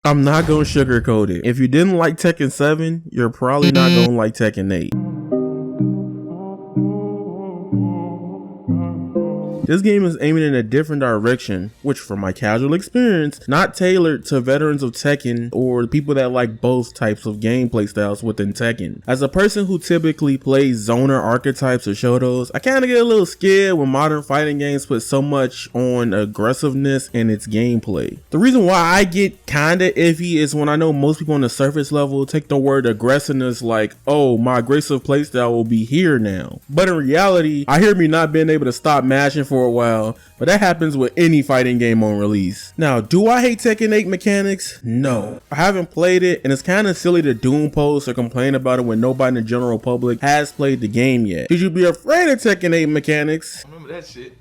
I'm not gonna sugarcoat it. If you didn't like Tekken 7, you're probably not gonna like Tekken 8. This game is aiming in a different direction, which from my casual experience, not tailored to veterans of Tekken or people that like both types of gameplay styles within Tekken. As a person who typically plays zoner archetypes or shotos, I kinda get a little scared when modern fighting games put so much on aggressiveness in its gameplay. The reason why I get kinda iffy is when I know most people on the surface level take the word aggressiveness like, oh, my aggressive playstyle will be here now. But in reality, I hear me not being able to stop mashing for a while, but that happens with any fighting game on release. Now, do I hate Tekken 8 mechanics? No. I haven't played it, and it's kind of silly to doom post or complain about it when nobody in the general public has played the game yet. Should you be afraid of Tekken 8 mechanics? I remember that shit.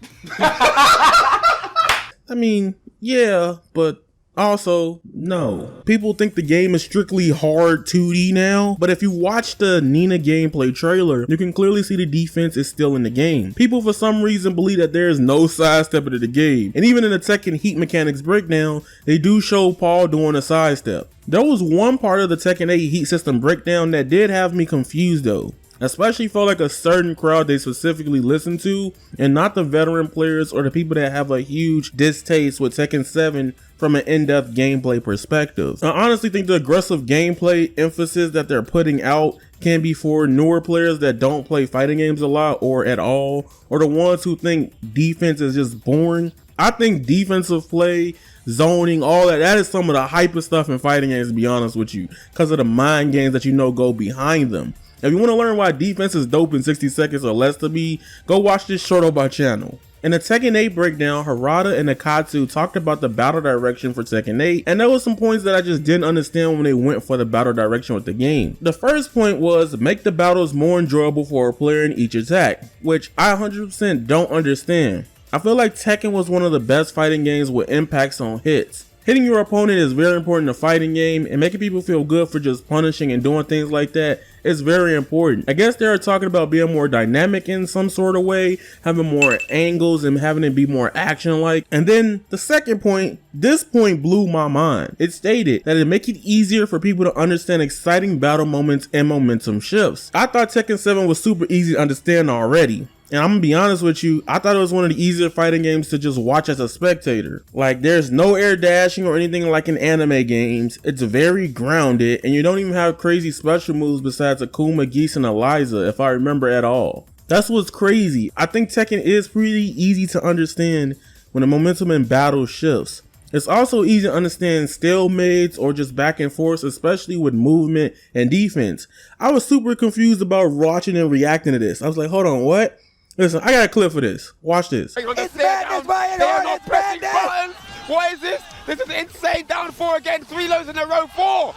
I mean, yeah, but also, no. People think the game is strictly hard 2D now, but if you watch the Nina gameplay trailer, you can clearly see the defense is still in the game. People for some reason believe that there is no sidestepping in the game, and even in the Tekken Heat mechanics breakdown, they do show Paul doing a sidestep. There was one part of the Tekken 8 Heat system breakdown that did have me confused though. Especially for like a certain crowd they specifically listen to, and not the veteran players or the people that have a huge distaste with Tekken 7 from an in-depth gameplay perspective. I honestly think the aggressive gameplay emphasis that they're putting out can be for newer players that don't play fighting games a lot or at all, or the ones who think defense is just boring. I think defensive play, zoning, all that is some of the hypest stuff in fighting games, to be honest with you, because of the mind games that you know go behind them. If you want to learn why defense is dope in 60 seconds or less to me, go watch this short on my channel. In the Tekken 8 breakdown, Harada and Akatsu talked about the battle direction for Tekken 8, and there was some points that I just didn't understand when they went for the battle direction with the game. The first point was make the battles more enjoyable for a player in each attack, which I 100% don't understand. I feel like Tekken was one of the best fighting games with impacts on hits. Hitting your opponent is very important in a fighting game, and making people feel good for just punishing and doing things like that is very important. I guess they're talking about being more dynamic in some sort of way, having more angles and having it be more action-like. And then the second point, this point blew my mind. It stated that it make it easier for people to understand exciting battle moments and momentum shifts. I thought Tekken 7 was super easy to understand already. And I'm gonna be honest with you, I thought it was one of the easier fighting games to just watch as a spectator. Like, there's no air dashing or anything like in anime games. It's very grounded, and you don't even have crazy special moves besides Akuma, Geese, and Eliza, if I remember at all. That's what's crazy. I think Tekken is pretty easy to understand when the momentum in battle shifts. It's also easy to understand stalemates or just back and forth, especially with movement and defense. I was super confused about watching and reacting to this. I was like, hold on, what? Listen, I got a clip for this. Watch this. It's madness, it's madness. What is this? This is insane. Down 4 again. 3 lows in a row. 4. Oh!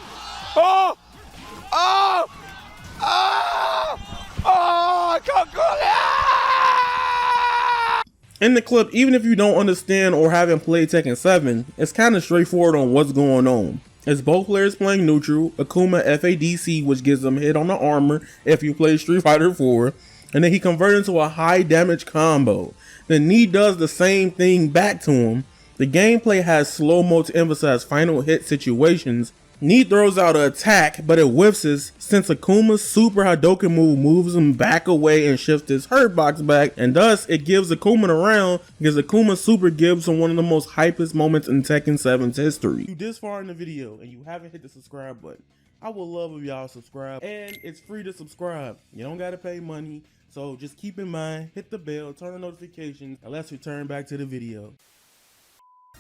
Oh! Oh! Oh! I can't call it! In the clip, even if you don't understand or haven't played Tekken 7, it's kind of straightforward on what's going on. It's both players playing neutral, Akuma FADC, which gives them hit on the armor if you play Street Fighter 4. And then he converted into a high damage combo. Then Knee does the same thing back to him. The gameplay has slow-mo to emphasize final hit situations. Knee throws out an attack, but it whiffs since Akuma's super Hadouken move moves him back away and shifts his hurt box back, and thus it gives Akuma a round because Akuma's super gives him one of the most hypest moments in Tekken 7's history. If you this far in the video and you haven't hit the subscribe button, I would love if y'all subscribe, and it's free to subscribe. You don't gotta pay money. So just keep in mind, hit the bell, turn on notifications, and let's return back to the video.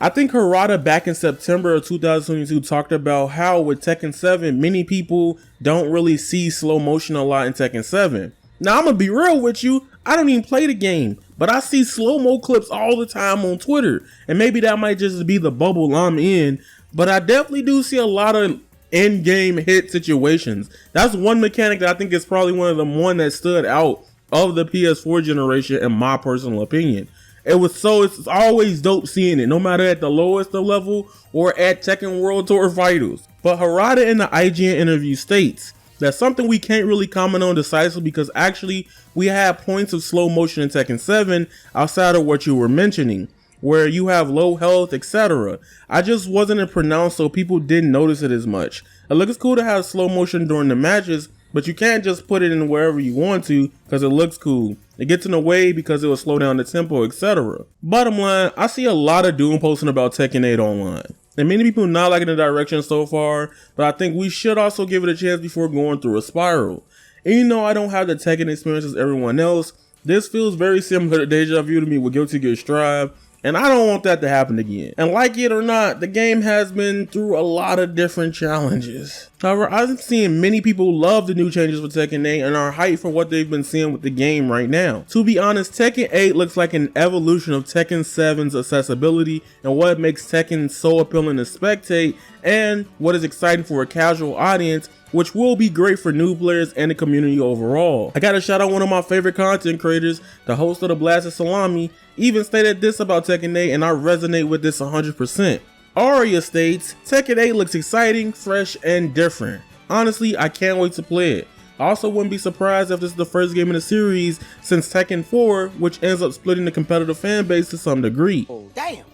I think Harada back in September of 2022 talked about how with Tekken 7, many people don't really see slow motion a lot in Tekken 7. Now I'm gonna be real with you, I don't even play the game, but I see slow-mo clips all the time on Twitter. And maybe that might just be the bubble I'm in, but I definitely do see a lot of in-game hit situations. That's one mechanic that I think is probably one of the one that stood out of the PS4 generation in my personal opinion. It's always dope seeing it, no matter at the lowest of level or at Tekken World Tour finals. But Harada in the IGN interview states that something we can't really comment on decisively because actually we have points of slow motion in Tekken 7 outside of what you were mentioning. where you have low health, etc. I just wasn't pronounced, so people didn't notice it as much. It looks cool to have slow motion during the matches, but you can't just put it in wherever you want to because it looks cool. It gets in the way because it will slow down the tempo, etc. Bottom line, I see a lot of doom posting about Tekken 8 online, and many people not liking the direction so far, but I think we should also give it a chance before going through a spiral. And even though I don't have the Tekken experience as everyone else, this feels very similar to Deja Vu to me with Guilty Gear Strive, and I don't want that to happen again. And like it or not, the game has been through a lot of different challenges. However, I'm seeing many people love the new changes for Tekken 8 and are hyped for what they've been seeing with the game right now. To be honest, Tekken 8 looks like an evolution of Tekken 7's accessibility and what makes Tekken so appealing to spectate, and what is exciting for a casual audience, which will be great for new players and the community overall. I gotta shout out one of my favorite content creators, the host of the Blasted Salami, even stated this about Tekken 8, and I resonate with this 100%. Aria states, Tekken 8 looks exciting, fresh, and different. Honestly, I can't wait to play it. I also wouldn't be surprised if this is the first game in the series since Tekken 4, which ends up splitting the competitive fan base to some degree. Oh, damn.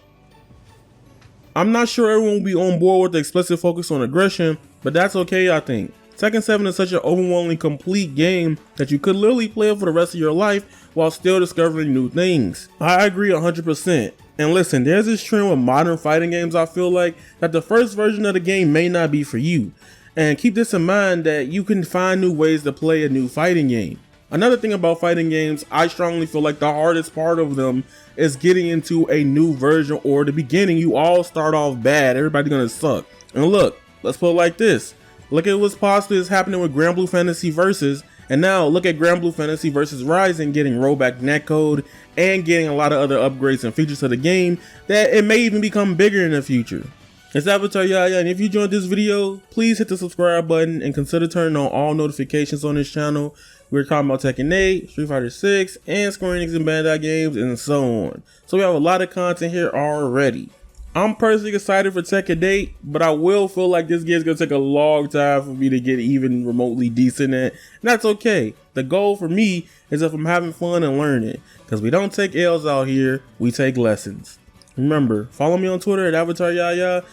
I'm not sure everyone will be on board with the explicit focus on aggression, but that's okay, I think. Tekken 7 is such an overwhelmingly complete game that you could literally play it for the rest of your life while still discovering new things. I agree 100%. And listen, there's this trend with modern fighting games, I feel like, that the first version of the game may not be for you. And keep this in mind that you can find new ways to play a new fighting game. Another thing about fighting games, I strongly feel like the hardest part of them is getting into a new version, or the beginning, you all start off bad, everybody's gonna suck. And look, let's put it like this. Look at what's possibly is happening with Grand Blue Fantasy Versus, and now look at Grand Blue Fantasy Versus Rising getting rollback netcode and getting a lot of other upgrades and features to the game that it may even become bigger in the future. It's Avataryaya, and if you enjoyed this video, please hit the subscribe button and consider turning on all notifications on this channel. We're talking about Tekken 8, Street Fighter 6, and Square Enix and Bandai games, and so on. So we have a lot of content here already. I'm personally excited for Tekken 8, but I will feel like this game's gonna take a long time for me to get even remotely decent at, and that's okay. The goal for me is if I'm having fun and learning, because we don't take L's out here, we take lessons. Remember, follow me on Twitter at Avataryaya_,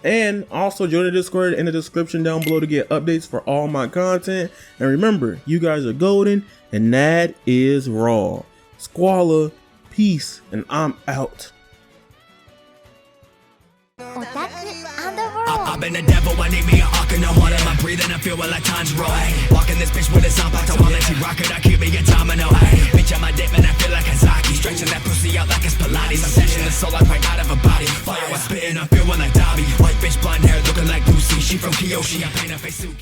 and also join the Discord in the description down below to get updates for all my content. And remember, you guys are golden, and that is raw. Squalla, peace, and I'm out. I've been the devil, I need me an arc in the water. I'm breathing, I feel like Tanjiro. Walking this bitch with a zapato, I'll let you rock it, I keep me a domino. Bitch, I'm a dip and I feel like Kazaki. Stretching that pussy out like it's Pilates. I'm snatching the soul like right out of a body. Fire, I'm spitting, I feel like Dobby. White bitch, blonde hair, looking like Lucy. She from Kyoshi, I paint her face Suki.